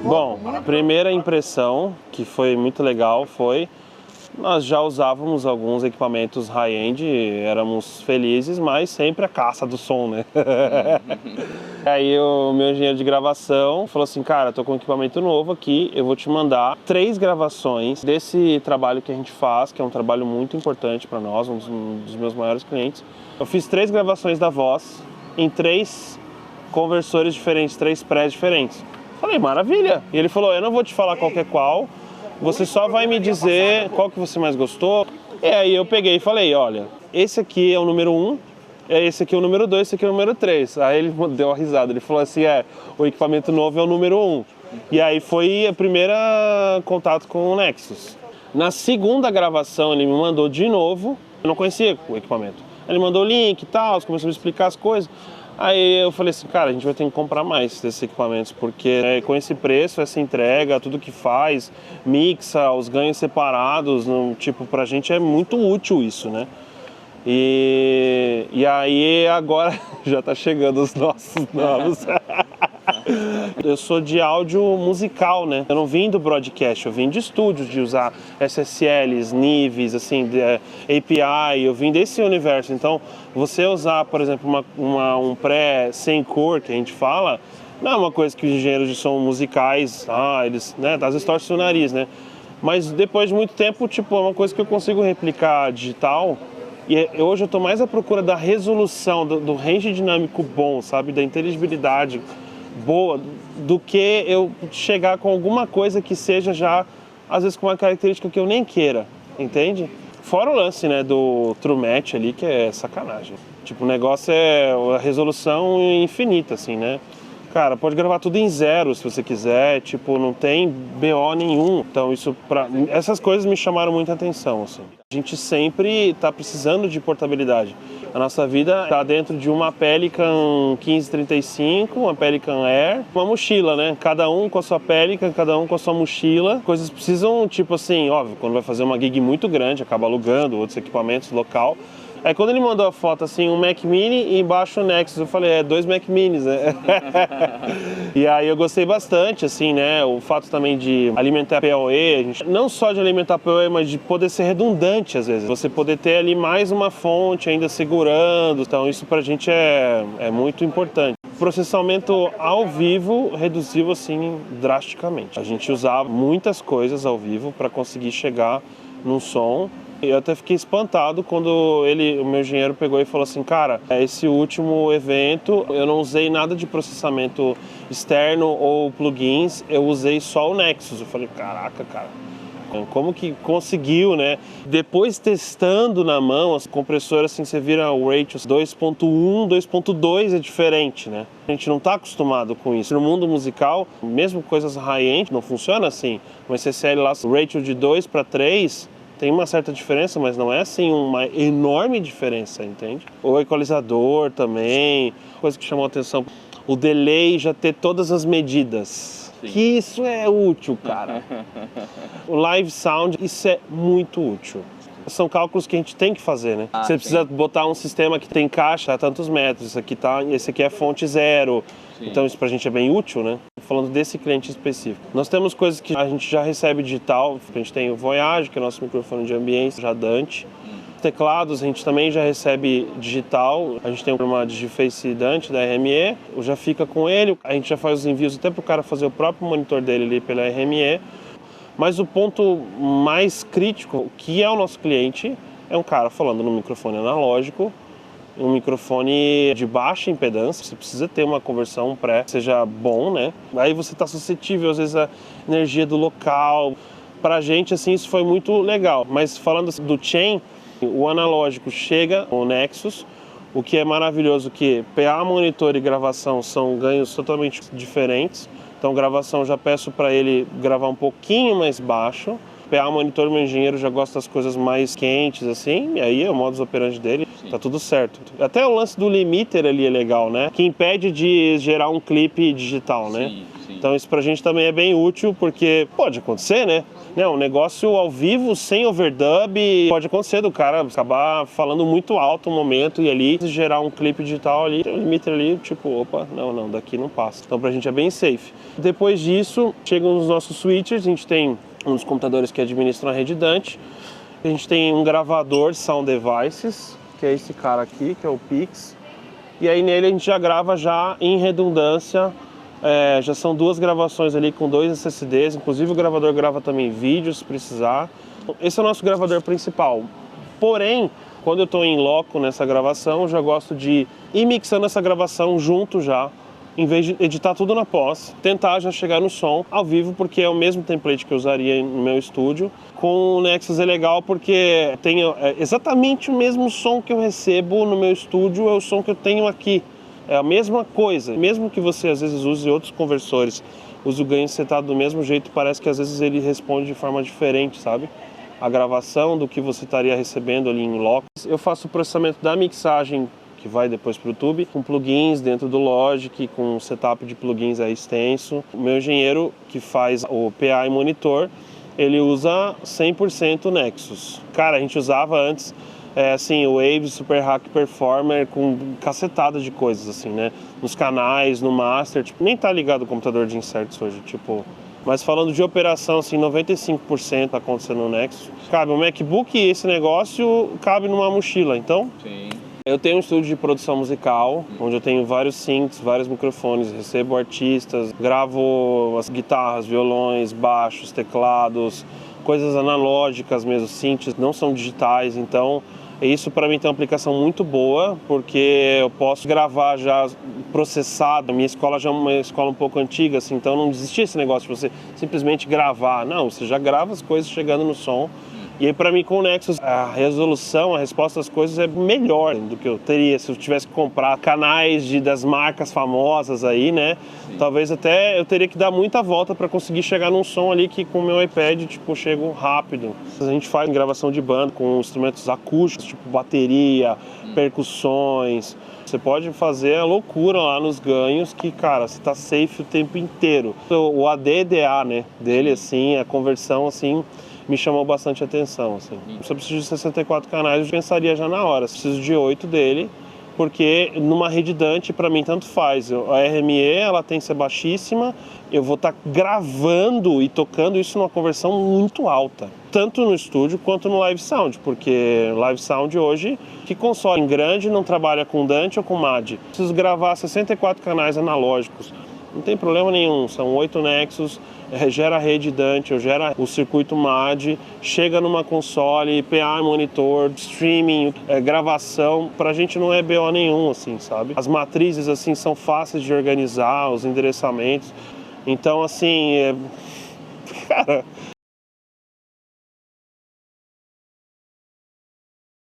Bom, a primeira impressão, que foi muito legal, foi... Nós já usávamos alguns equipamentos high-end, éramos felizes, mas sempre a caça do som, né? Aí o meu engenheiro de gravação falou assim, cara, tô com um equipamento novo aqui, eu vou te mandar 3 gravações desse trabalho que a gente faz, que é um trabalho muito importante para nós, um dos meus maiores clientes. Eu fiz 3 gravações da voz em 3 conversores diferentes, 3 prés diferentes. Falei, maravilha! E ele falou, eu não vou te falar qual, você só vai me dizer qual que você mais gostou. E aí eu peguei e falei, olha, esse aqui é o número 1, esse aqui é o número 2, esse aqui é o número 3. Aí ele deu uma risada, ele falou assim, o equipamento novo é o número 1. E aí foi a primeira contato com o Nexus. Na segunda gravação ele me mandou de novo, eu não conhecia o equipamento. Ele mandou o link e tal, começou a me explicar as coisas. Aí eu falei assim, cara, a gente vai ter que comprar mais desses equipamentos, porque com esse preço, essa entrega, tudo que faz, mixa, os ganhos separados, tipo, pra gente é muito útil isso, né? E aí agora já tá chegando os nossos novos. Eu sou de áudio musical, né? Eu não vim do broadcast, eu vim de estúdios, de usar SSLs, NIVs, assim, API, eu vim desse universo. Então, você usar, por exemplo, um pré sem cor, que a gente fala, não é uma coisa que os engenheiros de som musicais, eles, né, às vezes torcem o nariz, né? Mas depois de muito tempo, tipo, é uma coisa que eu consigo replicar digital. E hoje eu estou mais à procura da resolução, do range dinâmico bom, sabe? Da inteligibilidade boa, do que eu chegar com alguma coisa que seja já, às vezes, com uma característica que eu nem queira, entende? Fora o lance, né, do True Match ali, que é sacanagem. Tipo, o negócio é a resolução infinita, assim, né? Cara, pode gravar tudo em 0 se você quiser, tipo, não tem BO nenhum. Então, essas coisas me chamaram muita atenção, assim. A gente sempre está precisando de portabilidade. A nossa vida está dentro de uma Pelican 1535, uma Pelican Air, uma mochila, né? Cada um com a sua Pelican, cada um com a sua mochila. Coisas precisam, tipo assim, óbvio, quando vai fazer uma gig muito grande, acaba alugando outros equipamentos local. Aí quando ele mandou a foto assim, um Mac Mini e embaixo o Nexus, eu falei, 2 Mac Minis, né? E aí eu gostei bastante, assim, né? O fato também de alimentar PoE, não só de alimentar PoE, mas de poder ser redundante às vezes. Você poder ter ali mais uma fonte ainda segurando, então isso pra gente é muito importante. O processamento ao vivo reduziu assim drasticamente. A gente usava muitas coisas ao vivo para conseguir chegar num som. Eu até fiquei espantado quando o meu engenheiro pegou e falou assim, cara, esse último evento eu não usei nada de processamento externo ou plugins, eu usei só o Nexus. Eu falei, caraca, cara, como que conseguiu, né? Depois testando na mão, as compressoras, assim, você vira o ratio 2.1, 2.2 é diferente, né? A gente não está acostumado com isso. No mundo musical, mesmo coisas high-end, não funciona assim. Uma CCL lá, o ratio de 2 para 3... tem uma certa diferença, mas não é assim uma enorme diferença, entende? O equalizador também, coisa que chamou a atenção, o delay já ter todas as medidas. Sim. Que isso é útil, cara. O live sound, isso é muito útil. São cálculos que a gente tem que fazer, né? Você precisa botar um sistema que tem caixa a tantos metros, esse aqui é fonte 0. Sim. Então isso pra gente é bem útil, né? Falando desse cliente específico. Nós temos coisas que a gente já recebe digital, a gente tem o Voyage, que é o nosso microfone de ambiência, já Dante. Teclados a gente também já recebe digital, a gente tem uma Digiface Dante da RME, já fica com ele, a gente já faz os envios até pro cara fazer o próprio monitor dele ali pela RME. Mas o ponto mais crítico, que é o nosso cliente, é um cara falando no microfone analógico, um microfone de baixa impedância, você precisa ter uma conversão pré que seja bom, né? Aí você está suscetível, às vezes, à energia do local. Pra gente, assim, isso foi muito legal. Mas falando do chain, o analógico chega no Nexus, o que é maravilhoso que PA, monitor e gravação são ganhos totalmente diferentes. Então, gravação, já peço para ele gravar um pouquinho mais baixo. PA, monitor, meu engenheiro já gosta das coisas mais quentes, assim, e aí é o modus operandi dele, tá tudo certo. Até o lance do limiter ali é legal, né? Que impede de gerar um clipe digital, né? Sim. Então isso pra gente também é bem útil, porque pode acontecer, né? né, um negócio ao vivo, sem overdub, pode acontecer do cara acabar falando muito alto um momento e ali gerar um clipe digital ali, tem um limite ali, tipo, opa, não, daqui não passa. Então pra gente é bem safe. Depois disso, chegam os nossos switchers, a gente tem um dos computadores que administram a rede Dante, a gente tem um gravador Sound Devices, que é esse cara aqui, que é o Pix, e aí nele a gente já grava já em redundância. Já são 2 gravações ali com 2 SSDs, inclusive o gravador grava também vídeos se precisar. Esse é o nosso gravador principal. Porém, quando eu estou em loco nessa gravação, eu já gosto de ir mixando essa gravação junto já, em vez de editar tudo na pós, tentar já chegar no som ao vivo, porque é o mesmo template que eu usaria no meu estúdio. Com o Nexus é legal porque tem exatamente o mesmo som que eu recebo no meu estúdio, é o som que eu tenho aqui. É a mesma coisa, mesmo que você às vezes use outros conversores, use o ganho setado do mesmo jeito, parece que às vezes ele responde de forma diferente, sabe? A gravação do que você estaria recebendo ali em loco. Eu faço o processamento da mixagem, que vai depois para o YouTube, com plugins dentro do Logic, com um setup de plugins aí extenso. O meu engenheiro que faz o PA e monitor, ele usa 100% Nexus. Cara, a gente usava antes o Waves Super Hack Performer com cacetada de coisas assim, né? Nos canais, no master, tipo, nem tá ligado o computador de inserts hoje, tipo. Mas falando de operação, assim, 95% tá acontecendo no Nexus. Cabe um MacBook e esse negócio cabe numa mochila, então. Sim. Eu tenho um estúdio de produção musical, onde eu tenho vários synths, vários microfones, recebo artistas, gravo as guitarras, violões, baixos, teclados, coisas analógicas mesmo, synths, não são digitais, então isso para mim tem uma aplicação muito boa, porque eu posso gravar já processado. A minha escola já é uma escola um pouco antiga, assim, então não existia esse negócio de você simplesmente gravar. Não, você já grava as coisas chegando no som. E aí para mim com o Nexus a resolução, a resposta das coisas é melhor do que eu teria se eu tivesse que comprar canais das marcas famosas aí, né? Sim. Talvez até eu teria que dar muita volta para conseguir chegar num som ali que com o meu iPad, tipo, eu chego rápido. A gente faz gravação de banda com instrumentos acústicos, tipo bateria, percussões. Você pode fazer a loucura lá nos ganhos que, cara, você tá safe o tempo inteiro. O ADDA, né, dele, assim, a conversão, assim, me chamou bastante atenção, assim. Se eu preciso de 64 canais, eu pensaria já na hora. Se eu preciso de 8 dele, porque numa rede Dante, para mim, tanto faz. A RME, ela tem que ser baixíssima, eu vou estar gravando e tocando isso numa conversão muito alta. Tanto no estúdio quanto no Live Sound, porque Live Sound hoje, que console grande não trabalha com Dante ou com MAD. Preciso gravar 64 canais analógicos. Não tem problema nenhum, são 8 Nexus, gera a rede Dante, ou gera o circuito MAD, chega numa console, PA, monitor, streaming, gravação, pra gente não é BO nenhum, assim, sabe? As matrizes, assim, são fáceis de organizar, os endereçamentos, então, assim, cara,